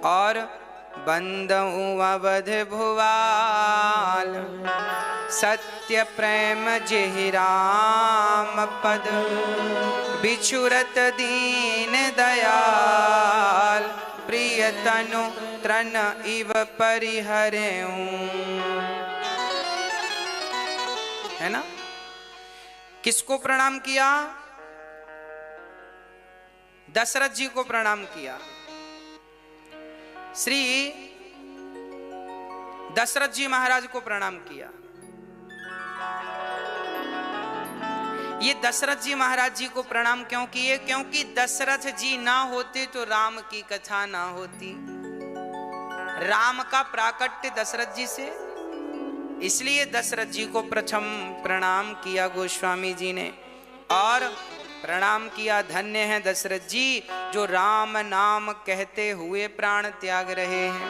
और बंदऊ अवध भुवाल। सत्य प्रेम जेहि राम पद, बिछुरत दीन दयाल। प्रिय तनु तृण इव परिहरेऊं। है ना? किसको प्रणाम किया? दशरथ जी को प्रणाम किया। श्री दशरथ जी महाराज को प्रणाम किया। ये दशरथ जी महाराज जी को प्रणाम क्यों किए? क्योंकि दशरथ जी ना होते तो राम की कथा ना होती। राम का प्राकट्य दशरथ जी से, इसलिए दशरथ जी को प्रथम प्रणाम किया गोस्वामी जी ने और प्रणाम किया। धन्य है दशरथ जी जो राम नाम कहते हुए प्राण त्याग रहे हैं।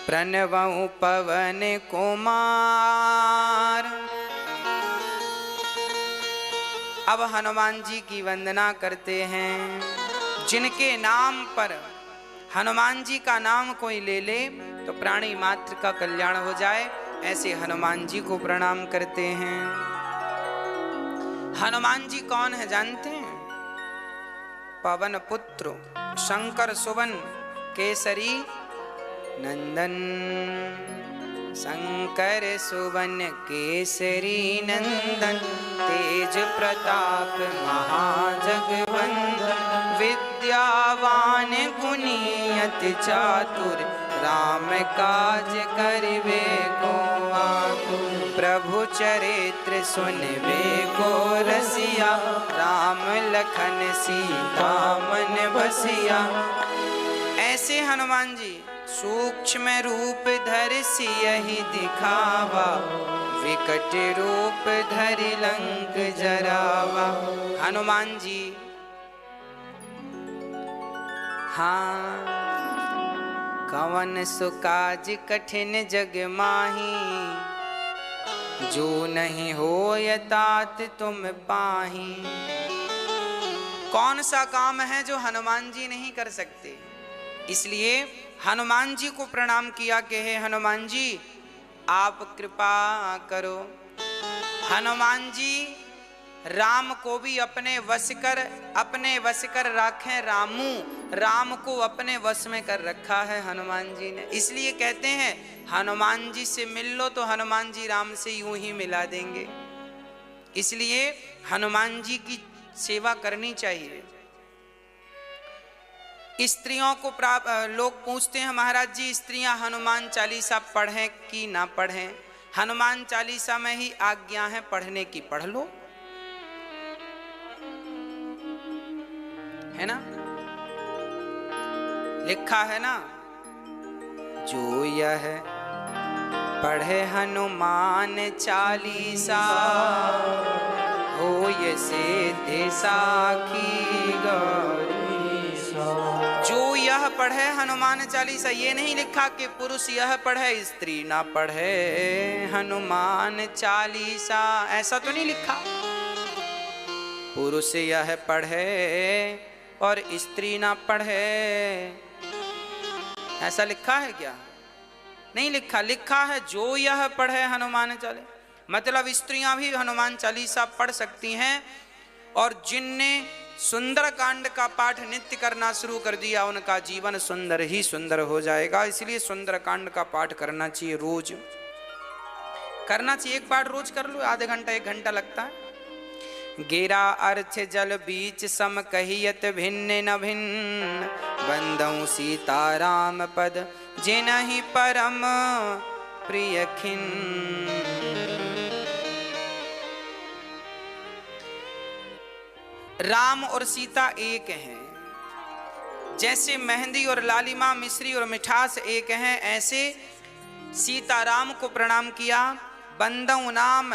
प्रणवं पवन कुमार। अब हनुमान जी की वंदना करते हैं। जिनके नाम पर हनुमान जी का नाम कोई ले ले तो प्राणी मात्र का कल्याण हो जाए, ऐसे हनुमान जी को प्रणाम करते हैं। हनुमान जी कौन है जानते हैं? पवन पुत्र शंकर सुवन केसरी नंदन। शंकर सुवन केसरी नंदन, तेज प्रताप महाजगवंदन। विद्यावान गुणी अति चातुर, राम काज करिबे को आतुर। प्रभु चरित्र सुनबे को रसिया, राम लखन सीता मन बसिया। ऐसे हनुमान जी सूक्ष्म रूप धरि सियहि दिखावा, विकट रूप धरि लंक जरावा। हनुमान जी हाँ, कवन सुकाज कठिन जग माही, जो नहीं होय तात तुम पाही। कौन सा काम है जो हनुमान जी नहीं कर सकते? इसलिए हनुमान जी को प्रणाम किया कि हे हनुमान जी आप कृपा करो। हनुमान जी राम को भी अपने वश कर राखें। राम को अपने वश में कर रखा है हनुमान जी ने। इसलिए कहते हैं हनुमान जी से मिल लो तो हनुमान जी राम से यूं ही मिला देंगे। इसलिए हनुमान जी की सेवा करनी चाहिए। स्त्रियों को लोग पूछते हैं महाराज जी स्त्रियां हनुमान चालीसा पढ़ें कि ना पढ़ें? हनुमान चालीसा में ही आज्ञा है पढ़ने की, पढ़ लो, है ना? लिखा है ना, जो यह पढ़े हनुमान चालीसा, होय सिद्धि साखी गौरी। जो यह पढ़े हनुमान चालीसा, ये नहीं लिखा कि पुरुष यह पढ़े स्त्री ना पढ़े हनुमान चालीसा, ऐसा तो नहीं लिखा। पुरुष यह पढ़े और स्त्री ना पढ़े, ऐसा लिखा है क्या? नहीं लिखा। लिखा है जो यह पढ़े हनुमान चालीसा, मतलब स्त्रियां भी हनुमान चालीसा पढ़ सकती हैं। और जिनने सुंदर कांड का पाठ नित्य करना शुरू कर दिया उनका जीवन सुंदर ही सुंदर हो जाएगा। इसलिए सुंदर कांड का पाठ करना चाहिए, रोज करना चाहिए। एक पाठ रोज कर लो, आधे घंटा 1 घंटा लगता है। गिरा अर्थ जल बीच सम कहियत भिन्न न भिन्न, बंदऊ सीताराम पद जिनहि परम प्रिय खिन्न। राम और सीता एक हैं। जैसे मेहंदी और लालिमा, मिश्री और मिठास एक हैं, ऐसे सीताराम को प्रणाम किया। बंदऊ नाम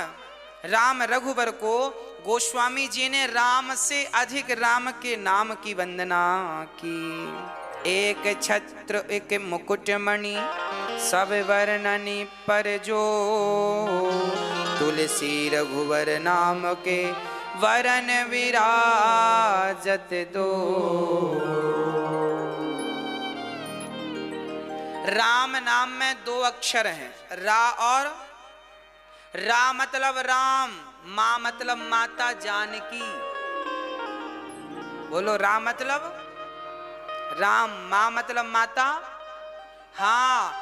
राम रघुबर को गोस्वामी जी ने राम से अधिक राम के नाम की वंदना की। एक छत्र एक मुकुट मणि सब वर्णनि पर जो, तुलसी रघुवर नाम के वरन विराजत दो। राम नाम में 2 अक्षर हैं, रा और रा मतलब राम, माँ मतलब माता जानकी। बोलो, रा मतलब राम, माँ मतलब माता। हाँ,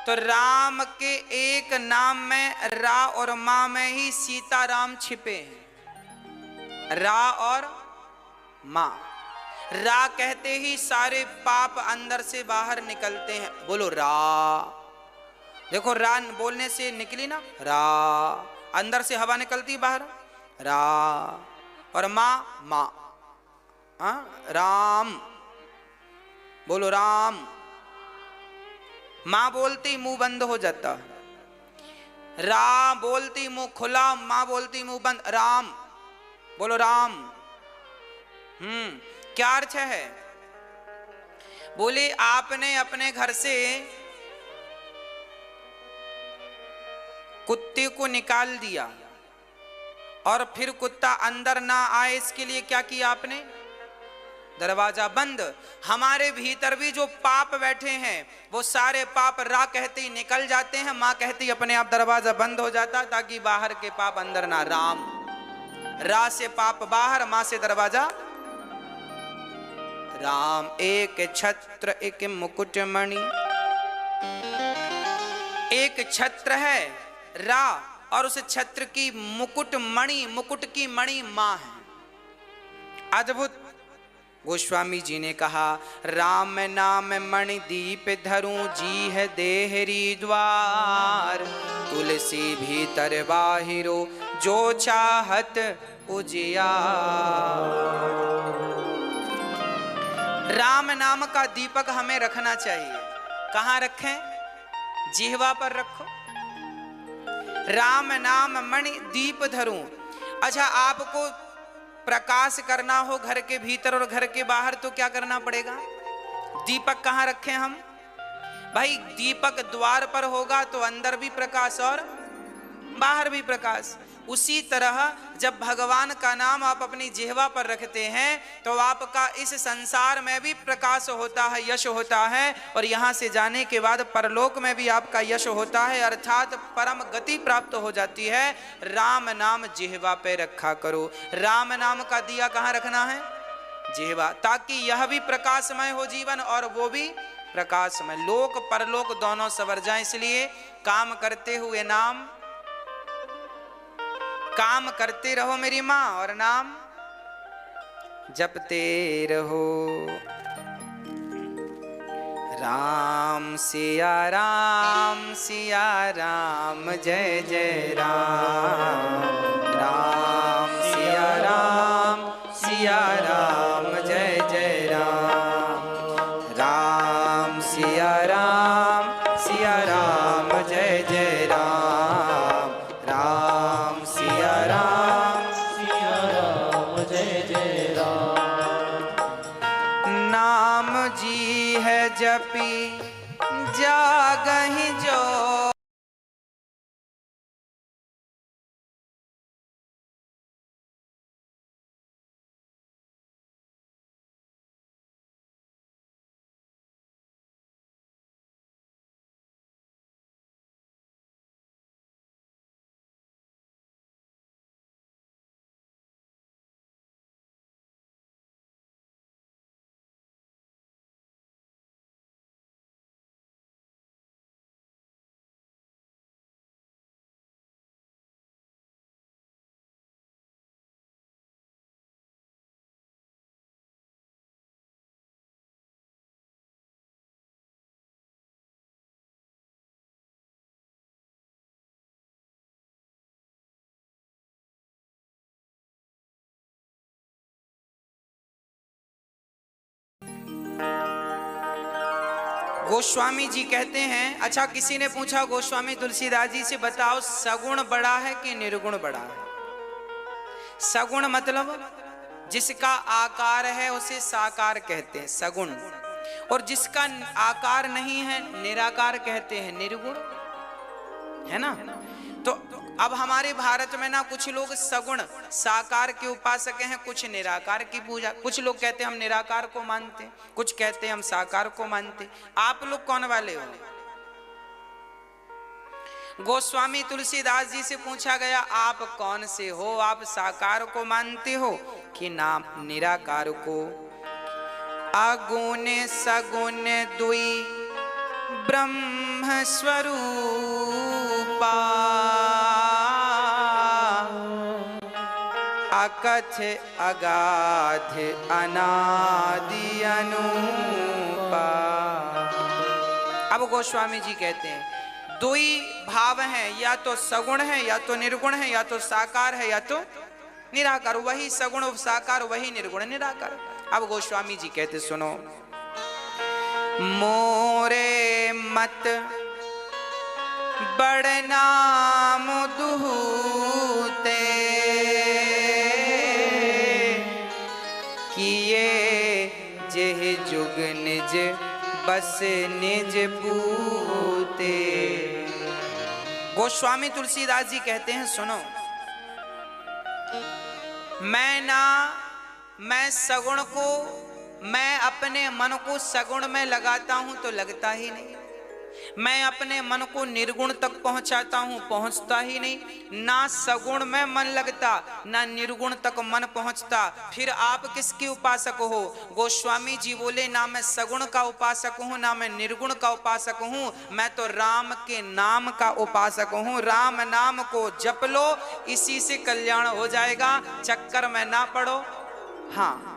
तो राम के एक नाम में रा और माँ में ही सीताराम छिपे हैं। रा और माँ, रा कहते ही सारे पाप अंदर से बाहर निकलते हैं। बोलो रा, देखो रा बोलने से निकली ना, रा अंदर से हवा निकलती बाहर, रा। और माँ, माँ, हाँ, राम, बोलो राम। माँ बोलती मुंह बंद हो जाता, रा बोलती मुंह खुला, माँ बोलती मुंह बंद, राम। बोलो राम। क्या अर्थ है? बोले आपने अपने घर से कुत्ते को निकाल दिया और फिर कुत्ता अंदर ना आए, इसके लिए क्या किया आपने? दरवाजा बंद। हमारे भीतर भी जो पाप बैठे हैं वो सारे पाप रा कहते ही निकल जाते हैं, माँ कहती अपने आप दरवाजा बंद हो जाता ताकि बाहर के पाप अंदर ना। राम, रा से पाप बाहर, माँ से दरवाजा। राम एक छत्र एक मुकुट मणि, एक छत्र है रा और उस छत्र की मुकुट मणि, मुकुट की मणि मां है। अद्भुत। गोस्वामी जी ने कहा, राम नाम मणि दीप धरूं, जी है देहरी द्वार, तुलसी भीतर बाहिरो, जो चाहत उजियार। राम नाम का दीपक हमें रखना चाहिए। कहां रखें? जिह्वा पर रखो। राम नाम मणि दीप धरूं। अच्छा, आपको प्रकाश करना हो घर के भीतर और घर के बाहर तो क्या करना पड़ेगा? दीपक कहां रखें हम? भाई दीपक द्वार पर होगा तो अंदर भी प्रकाश और बाहर भी प्रकाश। उसी तरह जब भगवान का नाम आप अपनी जिह्वा पर रखते हैं तो आपका इस संसार में भी प्रकाश होता है, यश होता है, और यहाँ से जाने के बाद परलोक में भी आपका यश होता है, अर्थात परम गति प्राप्त हो जाती है। राम नाम जिह्वा पे रखा करो। राम नाम का दिया कहाँ रखना है? जिह्वा, ताकि यह भी प्रकाशमय हो जीवन और वो भी प्रकाशमय, लोक परलोक दोनों सवर जाए। इसलिए काम करते हुए नाम, काम करते रहो मेरी माँ और नाम जपते रहो। राम सिया राम सिया राम, जय जय राम। राम सिया राम सिया राम, जय जय राम। राम सिया राम सिया राम, जय जय राम। राम सिया राम जय जय राम। नाम जी है जपी जागहि जो, गोस्वामी जी कहते हैं, अच्छा किसी ने पूछा गोस्वामी तुलसीदास जी से, बताओ सगुण बड़ा है कि निर्गुण बड़ा है? सगुण मतलब जिसका आकार है उसे साकार कहते हैं सगुण, और जिसका आकार नहीं है निराकार कहते हैं निर्गुण, है ना। तो अब हमारे भारत में ना कुछ लोग सगुण साकार के उपासक हैं, कुछ निराकार की पूजा, कुछ लोग कहते हैं हम निराकार को मानते, कुछ कहते हैं हम साकार को मानते। आप लोग कौन वाले हो? गोस्वामी तुलसीदास जी से पूछा गया, आप कौन से हो? आप साकार को मानते हो कि नाम निराकार को? अगुण सगुण दुई ब्रह्म स्वरूपा, अकथ अगाध अनादि अनूपा। अब गोस्वामी जी कहते हैं दुई भाव हैं, या तो सगुण है, या तो निर्गुण है, या तो साकार है, या तो निराकार। वही सगुण साकार, वही निर्गुण निराकार। अब गोस्वामी जी कहते सुनो, मोरे मत बड़ नाम दुहते, किए जेह जुग निज बस निज पूते। गोस्वामी तुलसीदास जी कहते हैं सुनो, मैं सगुण को, मैं अपने मन को सगुण में लगाता हूं तो लगता ही नहीं। मैं अपने मन को निर्गुण तक पहुंचाता हूं, पहुंचता ही नहीं। ना सगुण में मन लगता, ना निर्गुण तक मन पहुंचता। फिर आप किसके उपासक हो? गोस्वामी जी बोले, ना मैं सगुण का उपासक हूं, ना मैं निर्गुण का उपासक हूं, मैं तो राम के नाम का उपासक हूं। राम नाम को जप लो, इसी से कल्याण हो जाएगा, चक्कर में ना पड़ो। हाँ,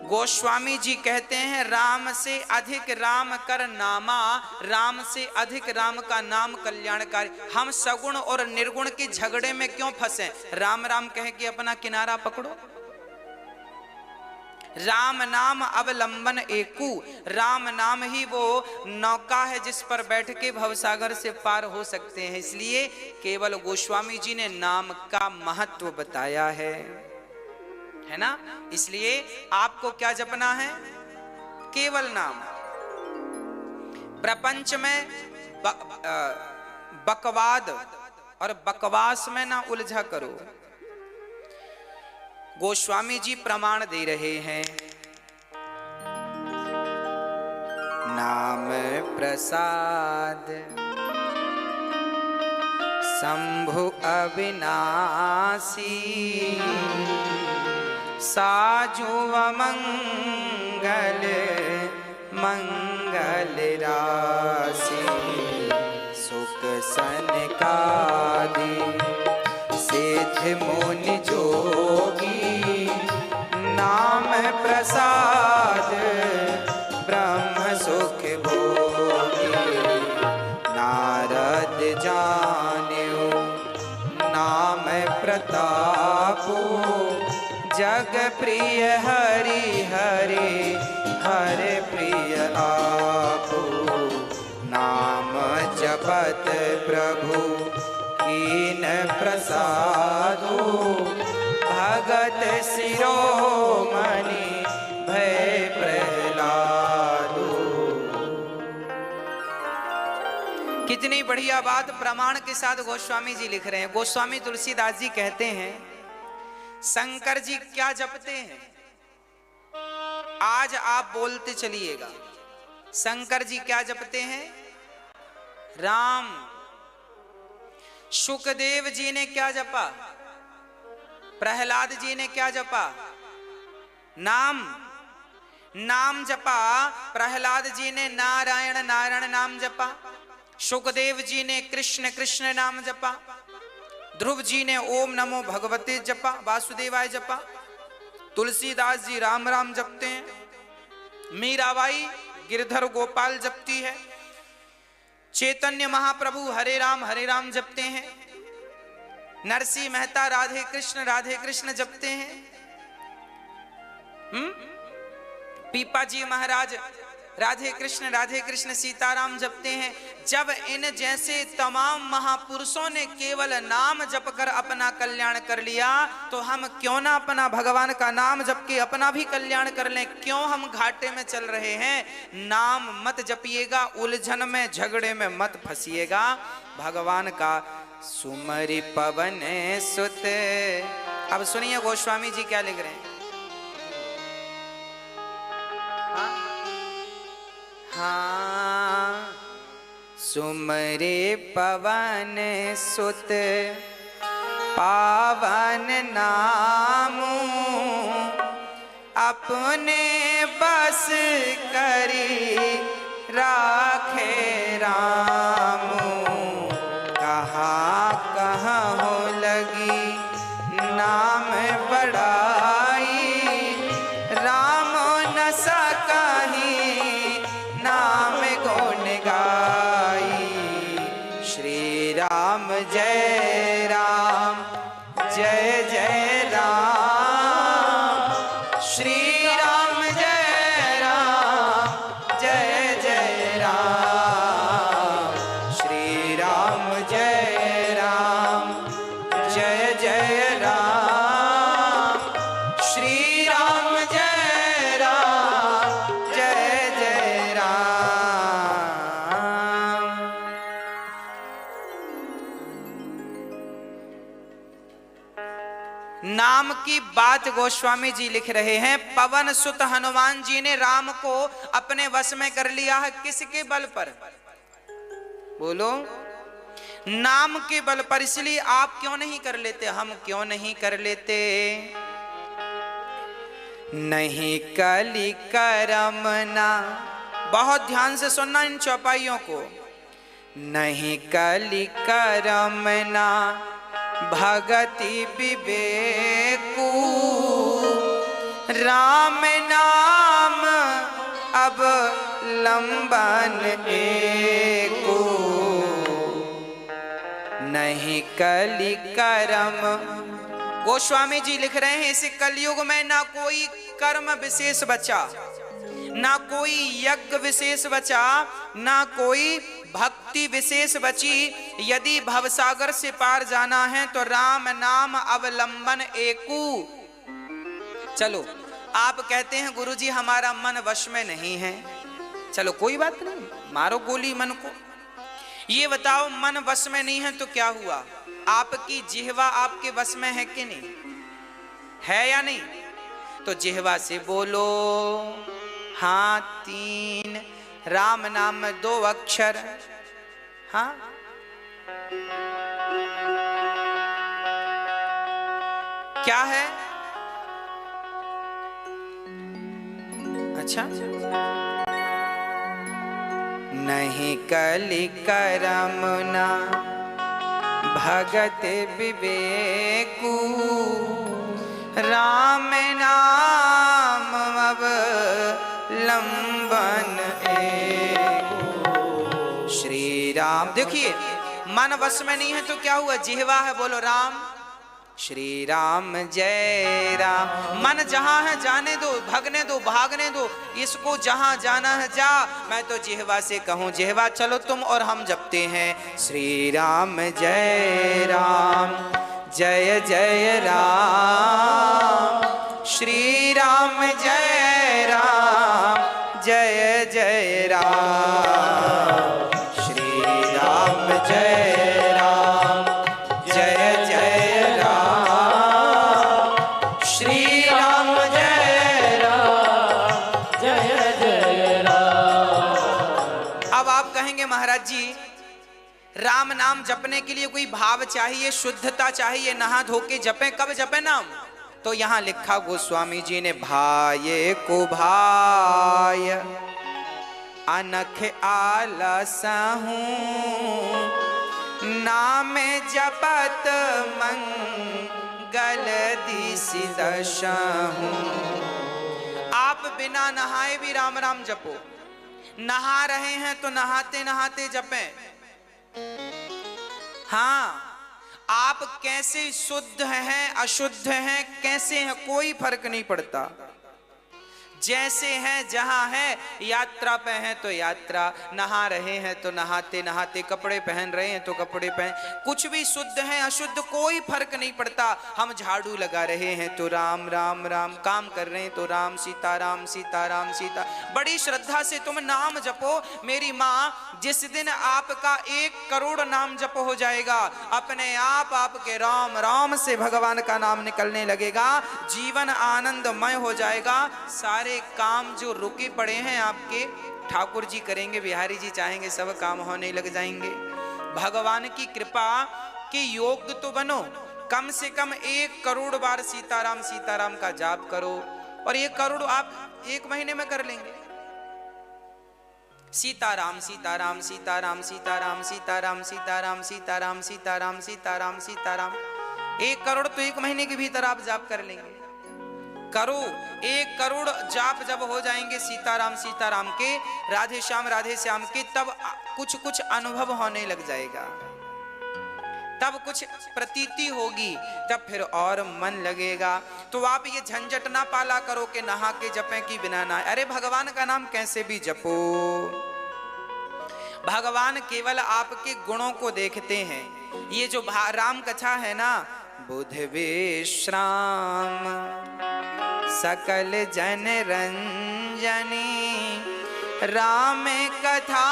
गोस्वामी जी कहते हैं, राम से अधिक राम कर नामा, राम से अधिक राम का नाम कल्याणकारी। हम सगुण और निर्गुण के झगड़े में क्यों फंसे? राम राम कह के अपना किनारा पकड़ो। राम नाम अवलंबन एकू, राम नाम ही वो नौका है जिस पर बैठ के भवसागर से पार हो सकते हैं। इसलिए केवल गोस्वामी जी ने नाम का महत्व बताया है ना। इसलिए आपको क्या जपना है? केवल नाम। प्रपंच में बकवाद और बकवास में ना उलझा करो। गोस्वामी जी प्रमाण दे रहे हैं, नाम प्रसाद शंभु अविनाशी, साजु मंगल मंगल राशि, सुख सनकादि सिद्ध मुनि जोगी, नाम प्रसाद ब्रह्म सुख भोगी। नारद जान्यो नाम प्रतापो, जग प्रिय हरि हरि हरि प्रिय आपो। नाम जपत प्रभु कीन प्रसादो, भगत शिरोमणि भय प्रहलादो। कितनी बढ़िया बात प्रमाण के साथ गोस्वामी जी लिख रहे हैं। गोस्वामी तुलसीदास जी कहते हैं, शंकर जी क्या जपते हैं? आज आप बोलते चलिएगा, शंकर जी क्या जपते हैं? राम। शुकदेव जी ने क्या जपा? प्रहलाद जी ने क्या जपा? नाम। नाम जपा। प्रहलाद जी ने नारायण नारायण नाम जपा। शुकदेव जी ने कृष्ण कृष्ण नाम जपा। ध्रुव जी ने ओम नमो भगवते जपा, वासुदेवाय जपा। तुलसीदास जी राम राम जपते हैं। मीराबाई गिरधर गोपाल जपती है। चैतन्य महाप्रभु हरे राम जपते हैं। नरसिंह मेहता राधे कृष्ण जपते हैं। पीपा जी महाराज राधे कृष्ण सीताराम जपते हैं। जब इन जैसे तमाम महापुरुषों ने केवल नाम जप कर अपना कल्याण कर लिया, तो हम क्यों ना अपना भगवान का नाम जप के अपना भी कल्याण कर लें? क्यों हम घाटे में चल रहे हैं? नाम मत जपिएगा, उलझन में झगड़े में मत फंसिएगा। भगवान का सुमरि पवन सुत। अब सुनिए गोस्वामी जी क्या लिख रहे हैं। हाँ, सुमरे पवन सुत पावन नामू, अपने बस करी राखे रामू। कहाँ कहाँ हो लगी नाम बड़ाई, राम न सकहीं नाम गुण गाई। श्री राम जय राम जय जय राम, श्री राम जय राम जय जय राम, श्री राम जय राम जय जय राम, श्री राम जय राम जय जय राम। नाम की बात गोस्वामी जी लिख रहे हैं। पवन सुत हनुमान जी ने राम को अपने वश में कर लिया है। किसके बल पर? बोलो, नाम के बल पर। इसलिए आप क्यों नहीं कर लेते, हम क्यों नहीं कर लेते? नहीं कली करम ना, बहुत ध्यान से सुनना इन चौपाइयों को। नहीं कली करम ना भगति विवेकू, राम नाम अब लंबन एकू। नहीं कली करम, गोस्वामी जी लिख रहे हैं इस कलयुग में ना कोई कर्म विशेष बचा, ना कोई यज्ञ विशेष बचा, ना कोई भक्ति विशेष बची। यदि भवसागर से पार जाना है तो राम नाम अवलंबन एकू। चलो, आप कहते हैं गुरुजी हमारा मन वश में नहीं है। चलो कोई बात नहीं, मारो गोली मन को। ये बताओ मन वश में नहीं है तो क्या हुआ? आपकी जिह्वा आपके वश में है कि नहीं है या नहीं? तो जिह्वा से बोलो हाँ, 3 राम नाम में 2 अक्षर। हाँ, क्या है? अच्छा, नहीं कली करम ना भगत विवेकू, राम नाम अब लंबन एकू। श्री राम। देखिए मन वश में नहीं है तो क्या हुआ? जिह्वा है, बोलो राम। श्री राम जय राम। मन जहां है जाने दो, भगने दो, भागने दो, इसको जहां जाना है जा। मैं तो जिह्वा से कहूं, जिह्वा चलो तुम और हम जपते हैं श्री राम जय राम जय जय राम, श्री राम जय राम जय जय राम, श्री राम जय राम जय जय राम, श्री राम जय राम जय जय राम। अब आप कहेंगे महाराज जी राम नाम जपने के लिए कोई भाव चाहिए, शुद्धता चाहिए, नहा धो के जपे। कब जपे नाम? तो यहां लिखा गोस्वामी जी ने, भाये को भाय अनख आलसहूं, नाम जपत मंगल दिसि दशहूं। आप बिना नहाए भी राम राम जपो, नहा रहे हैं तो नहाते नहाते जपें। हाँ, आप कैसे शुद्ध हैं अशुद्ध हैं कैसे हैं कोई फर्क नहीं पड़ता। जैसे हैं जहां है, यात्रा पे हैं तो यात्रा, नहा रहे हैं तो नहाते नहाते, कपड़े पहन रहे हैं तो कपड़े पहन, कुछ भी शुद्ध है अशुद्ध कोई फर्क नहीं पड़ता। हम झाड़ू लगा रहे हैं तो राम राम राम, काम कर रहे हैं तो राम सीता राम सीता राम सीता। बड़ी श्रद्धा से तुम नाम जपो मेरी माँ। जिस दिन आपका 1 करोड़ नाम जप हो जाएगा, अपने आप आपके राम राम से भगवान का नाम निकलने लगेगा, जीवन आनंदमय हो जाएगा। सारे सारे काम जो रुके पड़े हैं आपके ठाकुर जी करेंगे, बिहारी जी चाहेंगे सब काम होने लग जाएंगे। भगवान की कृपा के योग्य तो बनो, कम से कम 1 करोड़ बार सीताराम सीताराम का जाप करो, और 1 करोड़ आप 1 महीने में कर लेंगे। सीताराम सीताराम सीताराम सीताराम सीताराम सीताराम सीताराम सीताराम सीताराम सीताराम 1 करोड़ तो 1 महीने के भीतर आप जाप कर लेंगे। करो 1 करोड़ जाप जब हो जाएंगे सीताराम सीताराम के, राधे श्याम के, तब कुछ कुछ अनुभव होने लग जाएगा, तब कुछ प्रतीति होगी, तब फिर और मन लगेगा। तो आप ये झंझट ना पाला करो कि नहा के जपें कि बिना नहाए। अरे भगवान का नाम कैसे भी जपो, भगवान केवल आपके गुणों को देखते हैं। ये जो राम कथा है ना, बुध विश्राम सकल जन रंजनी, राम कथा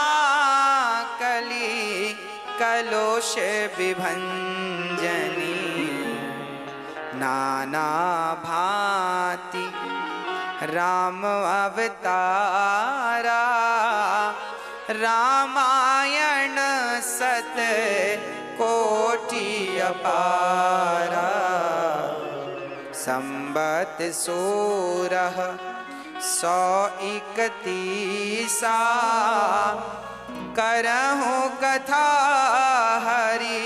कली कलोष विभंजनी, नाना भांति राम अवतारा, रामायण सत कोटि अपारा, संबत 1631 करहु कथा हरि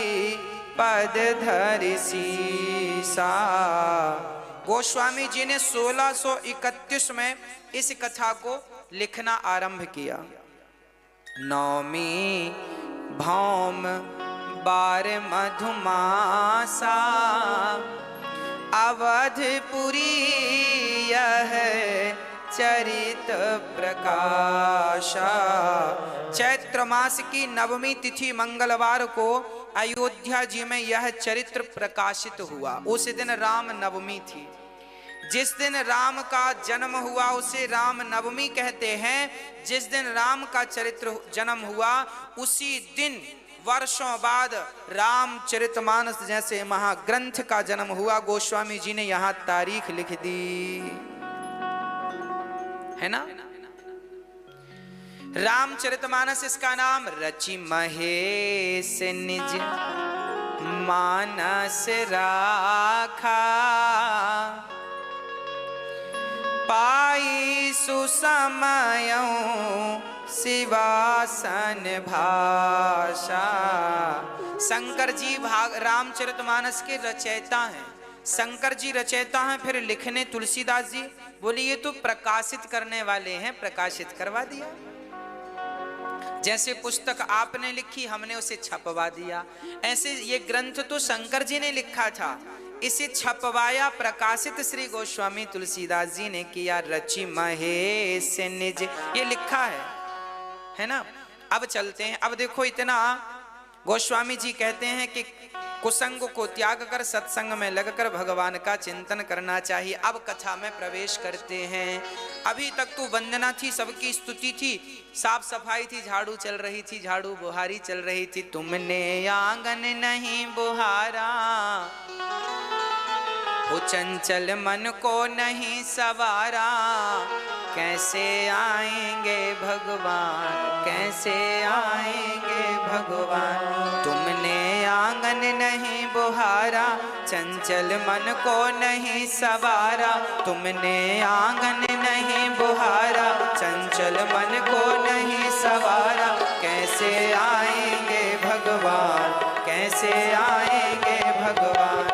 पद धरि सीसा। गोस्वामी जी ने 1631 में इस कथा को लिखना आरंभ किया। नौमी भौम बार मधुमासा, अवधपुरी यह चरित प्रकाशा। चैत्र मास की नवमी तिथि मंगलवार को अयोध्या जी में यह चरित्र प्रकाशित हुआ। उस दिन राम नवमी थी। जिस दिन राम का जन्म हुआ उसे राम नवमी कहते हैं। जिस दिन राम का चरित्र जन्म हुआ उसी दिन वर्षों बाद रामचरितमानस जैसे महाग्रंथ का जन्म हुआ। गोस्वामी जी ने यहां तारीख लिख दी है ना। रामचरितमानस इसका नाम रचि महेश निज मानस राखा, पाई सुसमयों शिवासन भाषा। शंकर जी रामचरितमानस के रचयिता हैं। शंकर जी रचयिता हैं, फिर लिखने तुलसीदास जी। बोले ये तो प्रकाशित करने वाले हैं, प्रकाशित करवा दिया। जैसे पुस्तक आपने लिखी हमने उसे छपवा दिया, ऐसे ये ग्रंथ तो शंकर जी ने लिखा था, इसे छपवाया प्रकाशित श्री गोस्वामी तुलसीदास जी ने किया। रचि महेश निज ये लिखा है ना। अब चलते हैं। अब देखो इतना गोस्वामी जी कहते हैं कि कुसंग को त्याग कर सत्संग में लगकर भगवान का चिंतन करना चाहिए। अब कथा में प्रवेश करते हैं। अभी तक तो वंदना थी, सबकी स्तुति थी, साफ सफाई थी, झाड़ू चल रही थी, झाड़ू बुहारी चल रही थी। तुमने आंगन नहीं बुहारा, वो चंचल मन को नहीं सवारा, कैसे आएंगे भगवान, कैसे आएंगे भगवान। तुमने आंगन नहीं बुहारा, चंचल मन को नहीं सवारा। तुमने आंगन नहीं बुहारा, चंचल मन को नहीं सवारा, कैसे आएंगे भगवान, कैसे आएंगे भगवान।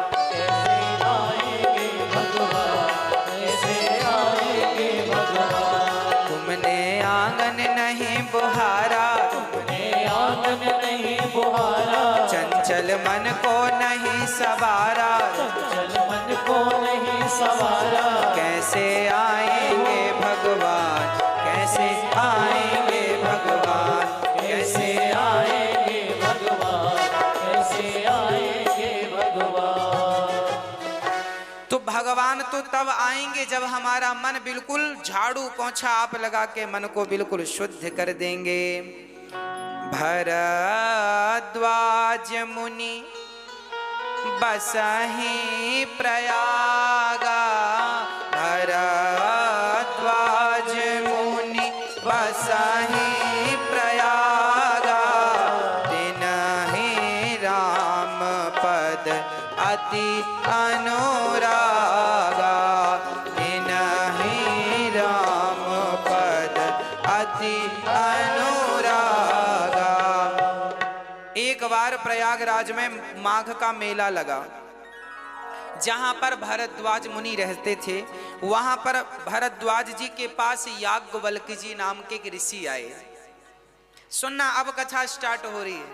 बुहारा, तुमने आंगन नहीं बुहारा, चंचल मन को नहीं सवारा, चंचल मन को नहीं सवारा, कैसे आएंगे भगवान, कैसे आएंगे भगवान, कैसे आएंगे भगवान, कैसे आएंगे भगवान। तो भगवान तो तब आएंगे जब हमारा मन बिल्कुल झाड़ू पोंछा आप लगा के मन को बिल्कुल शुद्ध कर देंगे। भरद्वाज मुनि बसहि प्रयागा, भरद्वाज बसहि प्रयागा, तिनहि राम पद अति अनुरागा, तिनहि राम पद अति अनुरागा। एक बार प्रयागराज में माघ का मेला लगा, जहां पर भरद्वाज मुनि रहते थे। वहां पर भरद्वाज जी के पास याज्ञवल्क्य जी नाम के एक ऋषि आए। सुनना, अब कथा स्टार्ट हो रही है।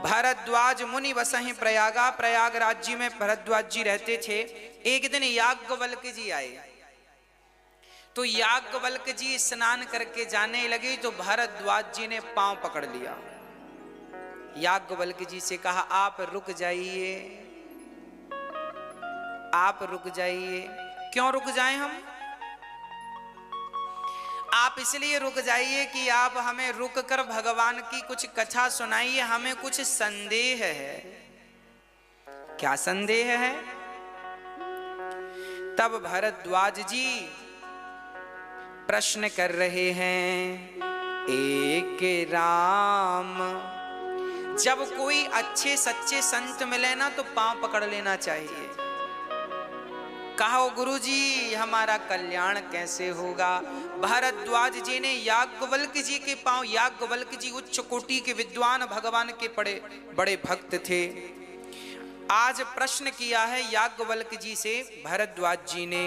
भरद्वाज मुनि बसहि प्रयागा, प्रयागराज जी में भरद्वाज जी रहते थे। एक दिन याज्ञवल्क्य जी आए, तो याज्ञवल्क्य जी स्नान करके जाने लगे तो भरद्वाज जी ने पांव पकड़ लिया। याज्ञवल्क्य जी से कहा, आप रुक जाइए, आप रुक जाइए। क्यों रुक जाएं हम? आप इसलिए रुक जाइए कि आप हमें रुक कर भगवान की कुछ कथा सुनाइए, हमें कुछ संदेह है। क्या संदेह है? तब भरद्वाज जी प्रश्न कर रहे हैं, एक राम। जब कोई अच्छे सच्चे संत मिले ना तो पांव पकड़ लेना चाहिए। कहो गुरुजी हमारा कल्याण कैसे होगा? भरद्वाज जी ने याज्ञवल्क्य जी के पांव, याज्ञवल्क्य जी उच्च कोटि के विद्वान, भगवान के बड़े भक्त थे। आज प्रश्न किया है याज्ञवल्क्य जी से भरद्वाज जी ने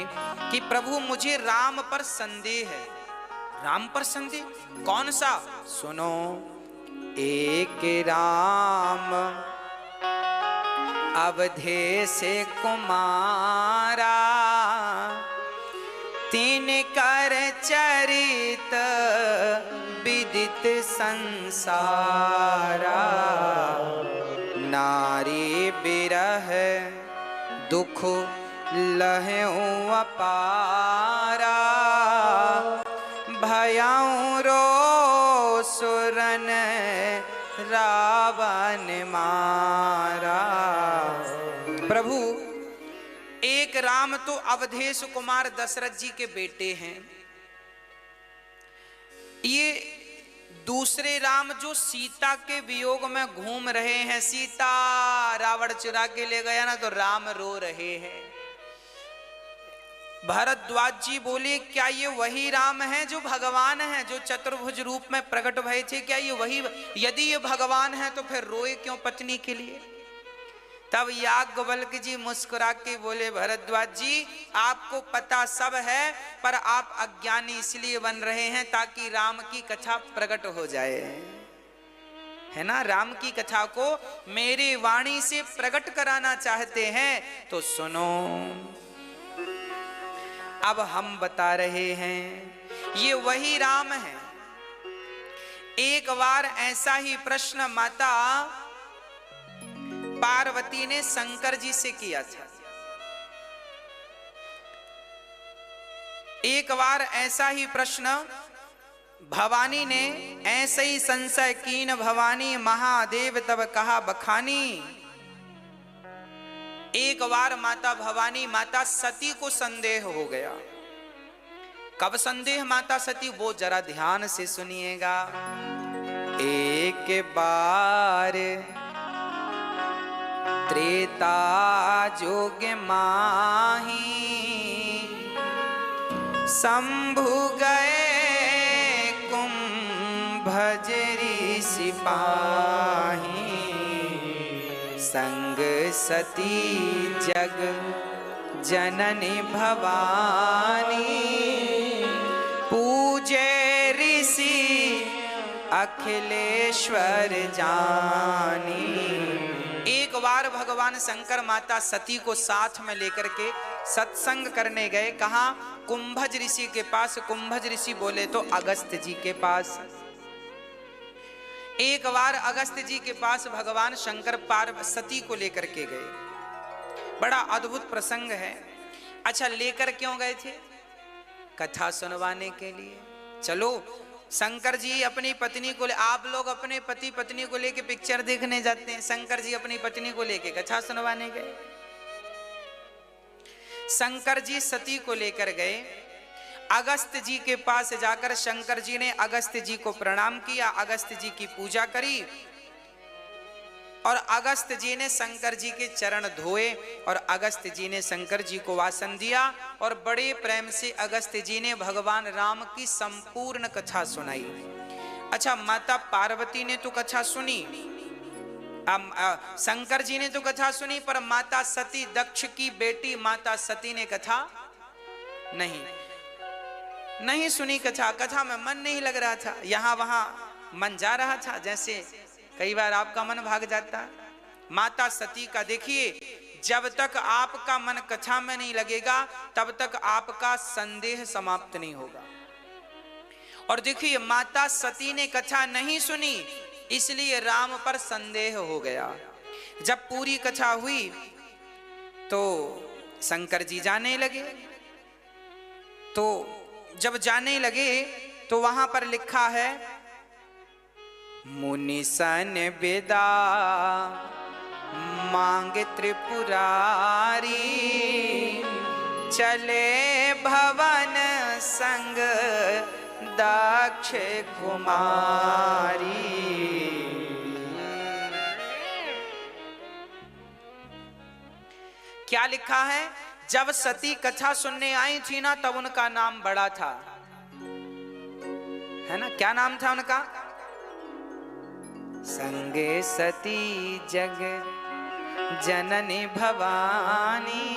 कि प्रभु मुझे राम पर संदेह है। राम पर संदेह? कौन सा? सुनो, एक राम अवधेश कुमारा, तीन कर चरित विदित संसारा, नारी बिरह दुख लहऊ अपारा, भयऊ रो सुरन रावण मारा। प्रभु, एक राम तो अवधेश कुमार दशरथ जी के बेटे हैं, ये दूसरे राम जो सीता के वियोग में घूम रहे हैं, सीता रावण चुरा के ले गया ना तो राम रो रहे हैं। भरद्वाज जी बोले, क्या ये वही राम है जो भगवान है, जो चतुर्भुज रूप में प्रकट भये थे? क्या ये वही? यदि ये भगवान है तो फिर रोए क्यों पत्नी के लिए? तब याज्ञवल्क्य जी मुस्कुरा के बोले, भरद्वाज जी आपको पता सब है, पर आप अज्ञानी इसलिए बन रहे हैं ताकि राम की कथा प्रकट हो जाए, है ना? राम की कथा को मेरी वाणी से प्रकट कराना चाहते हैं तो सुनो, अब हम बता रहे हैं ये वही राम है। एक बार ऐसा ही प्रश्न माता पार्वती ने शंकर जी से किया था। एक बार ऐसा ही प्रश्न भवानी ने ऐसे ही संशय कीन भवानी, महादेव तब कहा बखानी। एक बार माता भवानी, माता सती को संदेह हो गया। कब संदेह माता सती? वो जरा ध्यान से सुनिएगा। एक बार त्रेता जोग माही, शंभु गए कुंभजरी सिपाही, संग सती जग जननी भवानी, पूजे ऋषि अखिलेश्वर जानी। एक बार भगवान शंकर माता सती को साथ में लेकर के सत्संग करने गए। कहाँ? कुंभज ऋषि के पास। कुंभज ऋषि बोले तो अगस्त्य जी के पास। एक बार अगस्त्य जी के पास भगवान शंकर पार्वती को लेकर के गए। बड़ा अद्भुत प्रसंग है। अच्छा, लेकर क्यों गए थे? कथा सुनवाने के लिए। चलो, शंकर जी अपनी पत्नी को आप लोग अपने पति पत्नी को लेके पिक्चर देखने जाते हैं, शंकर जी अपनी पत्नी को लेके कथा सुनवाने गए। शंकर जी सती को लेकर गए। अगस्त्य जी के पास जाकर शंकर जी ने अगस्त्य जी को प्रणाम किया, अगस्त्य जी की पूजा करी और अगस्त्य जी ने शंकर जी के चरण धोए और अगस्त्य जी ने शंकर जी को आसन दिया और बड़े प्रेम से अगस्त्य जी ने भगवान राम की संपूर्ण कथा सुनाई। अच्छा, माता पार्वती ने तो कथा सुनी, शंकर जी ने तो कथा सुनी, पर माता सती, दक्ष की बेटी माता सती ने कथा नहीं सुनी। कथा में मन नहीं लग रहा था, यहां वहां मन जा रहा था, जैसे कई बार आपका मन भाग जाता है। माता सती का देखिए, जब तक आपका मन कथा में नहीं लगेगा तब तक आपका संदेह समाप्त नहीं होगा। और देखिए, माता सती ने कथा नहीं सुनी, इसलिए राम पर संदेह हो गया। जब पूरी कथा हुई तो शंकर जी जाने लगे, तो जब जाने लगे तो वहां पर लिखा है, मुनि सन बेदा मांगे त्रिपुरारी, चले भवन संग दक्ष कुमारी। क्या लिखा है? जब सती कथा सुनने आई थी ना, तब उनका नाम बड़ा था, है ना? क्या नाम था उनका? संगे सती जग जननी भवानी।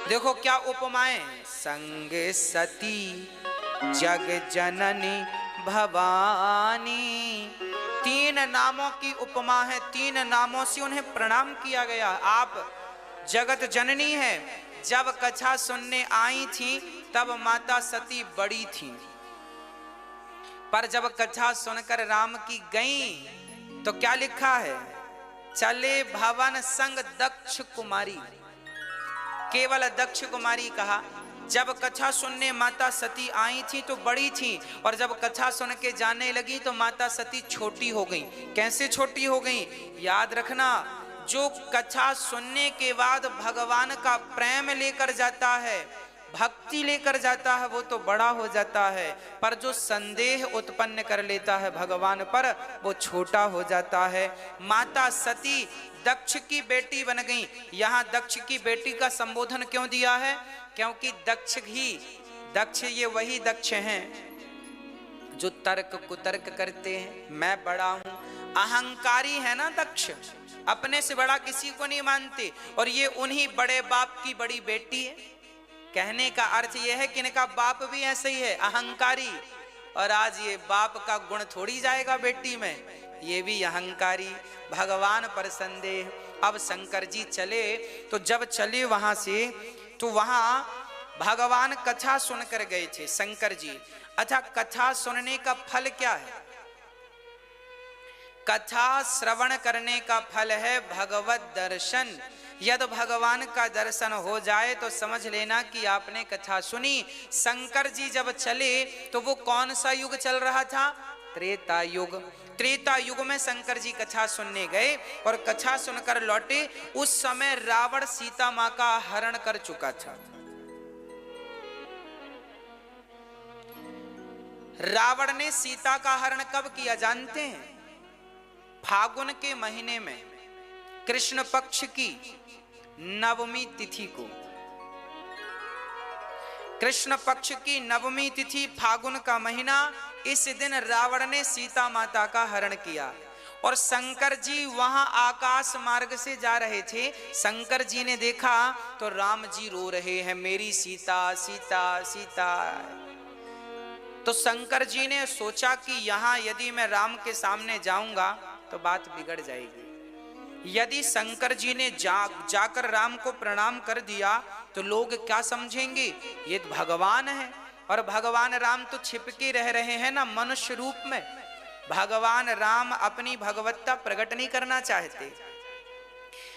देखो क्या उपमाएं, संगे सती जग जननी भवानी, तीन नामों की उपमा है, तीन नामों से उन्हें प्रणाम किया गया। आप जगत जननी है। जब कथा सुनने आई थी तब माता सती बड़ी थी, पर जब कथा सुनकर राम की गई तो क्या लिखा है? चले भवन संग दक्ष कुमारी। केवल दक्ष कुमारी कहा। जब कथा सुनने माता सती आई थी तो बड़ी थी, और जब कथा सुन के जाने लगी तो माता सती छोटी हो गई। कैसे छोटी हो गई? याद रखना, जो कथा सुनने के बाद भगवान का प्रेम लेकर जाता है, भक्ति लेकर जाता है, वो तो बड़ा हो जाता है, पर जो संदेह उत्पन्न कर लेता है भगवान पर, वो छोटा हो जाता है। माता सती दक्ष की बेटी बन गई। यहाँ दक्ष की बेटी का संबोधन क्यों दिया है? क्योंकि दक्ष ये वही दक्ष हैं जो तर्क कुतर्क करते हैं। मैं बड़ा हूं, अहंकारी है ना दक्ष, अपने से बड़ा किसी को नहीं मानते, और ये उन्हीं बड़े बाप की बड़ी बेटी है। कहने का अर्थ यह है कि इनका बाप भी ऐसे ही है, अहंकारी, और आज ये बाप का गुण थोड़ी जाएगा बेटी में, ये भी अहंकारी। भगवान पर संदेह। अब शंकर जी चले, तो जब चले वहां से, तो वहां भगवान कथा सुनकर गए थे शंकर जी। अच्छा, कथा सुनने का फल क्या है? कथा श्रवण करने का फल है भगवत दर्शन। यदि भगवान का दर्शन हो जाए तो समझ लेना कि आपने कथा सुनी। शंकर जी जब चले तो वो कौन सा युग चल रहा था? त्रेता युग। त्रेता युग में शंकर जी कथा सुनने गए और कथा सुनकर लौटे। उस समय रावण सीता मां का हरण कर चुका था। रावण ने सीता का हरण कब किया जानते हैं? फागुन के महीने में कृष्ण पक्ष की नवमी तिथि को, कृष्ण पक्ष की नवमी तिथि, फागुन का महीना, इस दिन रावण ने सीता माता का हरण किया। और शंकर जी वहां आकाश मार्ग से जा रहे थे। शंकर जी ने देखा तो राम जी रो रहे हैं, मेरी सीता सीता सीता। तो शंकर जी ने सोचा कि यहां यदि मैं राम के सामने जाऊंगा तो बात बिगड़ जाएगी। यदि शंकर जी ने जाकर राम को प्रणाम कर दिया तो लोग क्या समझेंगे? ये भगवान है, और भगवान राम तो छिपके रह रहे हैं ना मनुष्य रूप में। भगवान राम अपनी भगवत्ता प्रकट नहीं करना चाहते,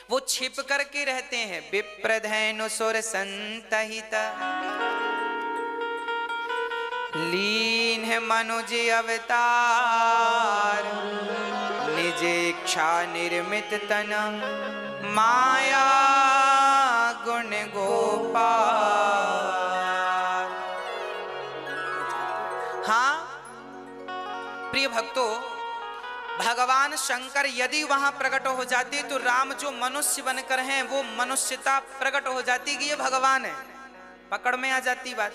वो छिप करके रहते हैं। विप्रधेनु सुर संतहित लीन है मनुज अवतार, निज इच्छा निर्मित तन माया गुण गोपाल। हाँ प्रिय भक्तों, भगवान शंकर यदि वहां प्रकट हो जाते तो राम जो मनुष्य बनकर हैं वो मनुष्यता प्रकट हो जाती कि ये भगवान है, पकड़ में आ जाती बात।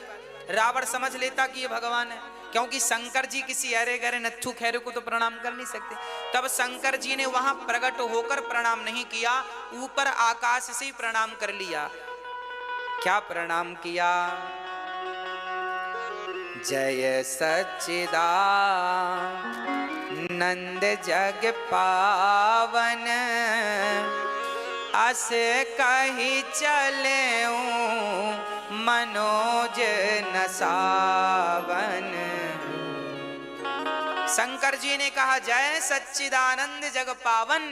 रावण समझ लेता कि ये भगवान है, क्योंकि शंकर जी किसी अरे गरे नत्थु खैरे को तो प्रणाम कर नहीं सकते। तब शंकर जी ने वहां प्रकट होकर प्रणाम नहीं किया, ऊपर आकाश से ही प्रणाम कर लिया। क्या प्रणाम किया? जय सच्चिदानंद जग पावन, अस कही चले मनोज नसावन। शंकर जी ने कहा जय सच्चिदानंद जग पावन,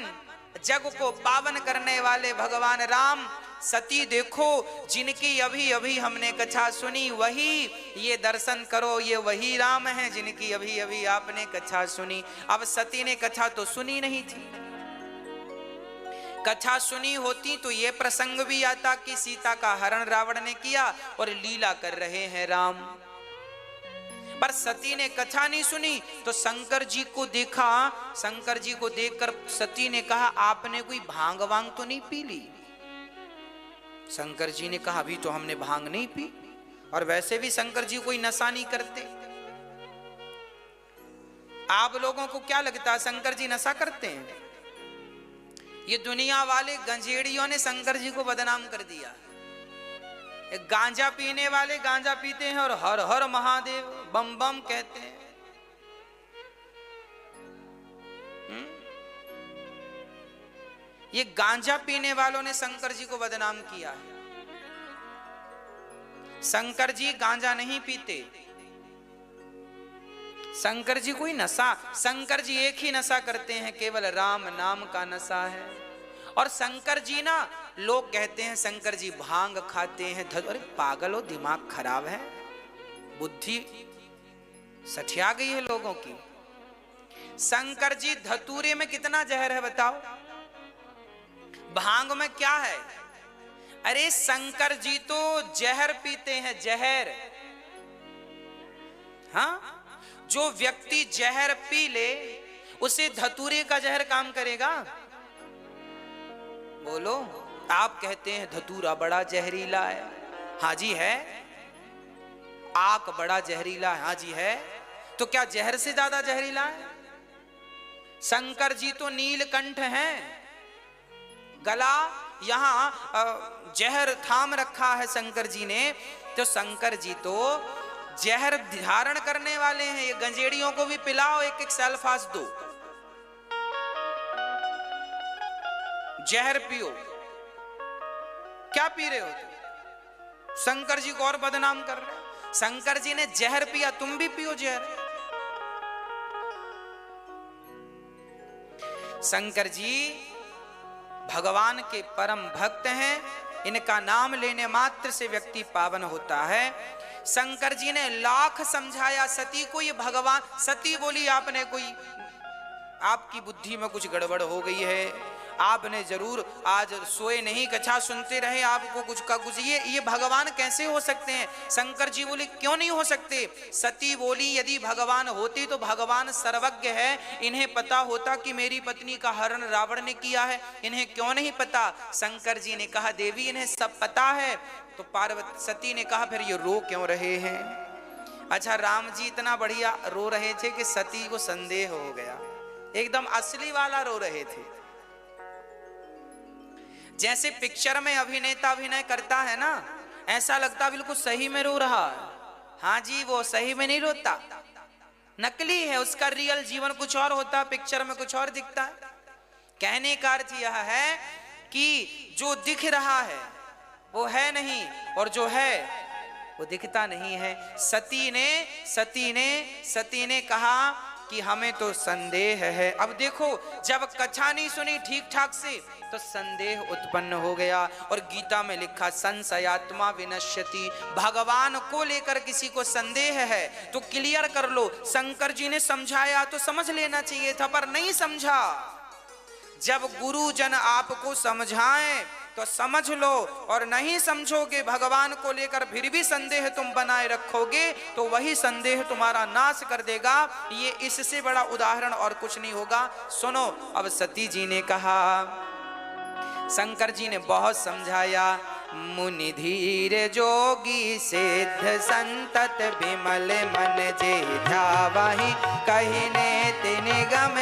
जग को पावन करने वाले भगवान राम। सती देखो, जिनकी अभी अभी हमने कथा सुनी वही ये दर्शन करो, ये वही राम हैं जिनकी अभी अभी आपने कथा सुनी। अब सती ने कथा तो सुनी नहीं थी, कथा सुनी होती तो ये प्रसंग भी आता कि सीता का हरण रावण ने किया और लीला कर रहे हैं राम। पर सती ने कथा नहीं सुनी तो शंकर जी को देखा, शंकर जी को देखकर सती ने कहा आपने कोई भांग वांग तो नहीं पी ली? शंकर जी ने कहा अभी तो हमने भांग नहीं पी, और वैसे भी शंकर जी कोई नशा नहीं करते। आप लोगों को क्या लगता है शंकर जी नशा करते हैं? ये दुनिया वाले गंजेड़ियों ने शंकर जी को बदनाम कर दिया। गांजा पीने वाले गांजा पीते हैं और हर हर महादेव बम बम कहते हैं। ये गांजा पीने वालों ने शंकर जी को बदनाम किया है। शंकर जी गांजा नहीं पीते, शंकर जी कोई नशा, शंकर जी एक ही नशा करते हैं, केवल राम नाम का नशा है। और शंकर जी ना, लोग कहते हैं शंकर जी भांग खाते हैं। अरे पागल हो, दिमाग खराब है, बुद्धि सठिया गई है लोगों की। शंकर जी धतूरे में कितना जहर है बताओ, भांग में क्या है? अरे शंकर जी तो जहर पीते हैं, जहर। हाँ, जो व्यक्ति जहर पी ले उसे धतूरे का जहर काम करेगा? बोलो, आप कहते हैं धतूरा बड़ा जहरीला है। हाँ जी है। आक बड़ा जहरीला है। हाँ जी है। तो क्या जहर से ज्यादा जहरीला है? शंकर जी तो नीलकंठ हैं, गला यहां जहर थाम रखा है शंकर जी ने। तो शंकर जी तो जहर धारण करने वाले हैं। ये गंजेड़ियों को भी पिलाओ, एक एक सल्फास दो, जहर पियो। क्या पी रहे हो तुम? शंकर जी को और बदनाम कर रहे हो। शंकर जी ने जहर पिया, तुम भी पियो जहर। शंकर जी भगवान के परम भक्त हैं, इनका नाम लेने मात्र से व्यक्ति पावन होता है। शंकर जी ने लाख समझाया सती को, ये भगवान। सती बोली आपने कोई, आपकी बुद्धि में कुछ गड़बड़ हो गई है, आपने जरूर आज सोए नहीं, कथा सुनते रहे, आपको कुछ का कुछ, ये भगवान कैसे हो सकते हैं? शंकर जी बोले क्यों नहीं हो सकते? सती बोली यदि भगवान होते तो भगवान सर्वज्ञ है, इन्हें पता होता कि मेरी पत्नी का हरण रावण ने किया है, इन्हें क्यों नहीं पता? शंकर जी ने कहा देवी इन्हें सब पता है। तो पार्वती सती ने कहा फिर ये रो क्यों रहे हैं? अच्छा, राम जी इतना बढ़िया रो रहे थे कि सती को संदेह हो गया, एकदम असली वाला रो रहे थे। जैसे पिक्चर में अभिनेता अभिनय करता है ना, ऐसा लगता बिल्कुल सही में रो रहा है। हाँ जी, वो सही में नहीं रोता, नकली है, उसका रियल जीवन कुछ और होता है, पिक्चर में कुछ और दिखता है। कहने का अर्थ यह है कि जो दिख रहा है वो है नहीं, और जो है वो दिखता नहीं है। सती ने कहा कि हमें तो संदेह है। अब देखो, जब कथा नहीं सुनी ठीक ठाक से तो संदेह उत्पन्न हो गया। और गीता में लिखा संशयात्मा विनश्यति, भगवान को लेकर किसी को संदेह है तो क्लियर कर लो। शंकर जी ने समझाया तो समझ लेना चाहिए था, पर नहीं समझा। जब गुरुजन आपको समझाएं तो समझ लो, और नहीं समझोगे, भगवान को लेकर फिर भी संदेह तुम बनाए रखोगे, तो वही संदेह तुम्हारा नाश कर देगा। ये इससे बड़ा उदाहरण और कुछ नहीं होगा। सुनो, अब सती जी ने कहा, शंकर जी ने बहुत समझाया, मुनि धीर जोगी सिद्ध संतत विमल मन जे ध्यावहि, कहिने तिन गम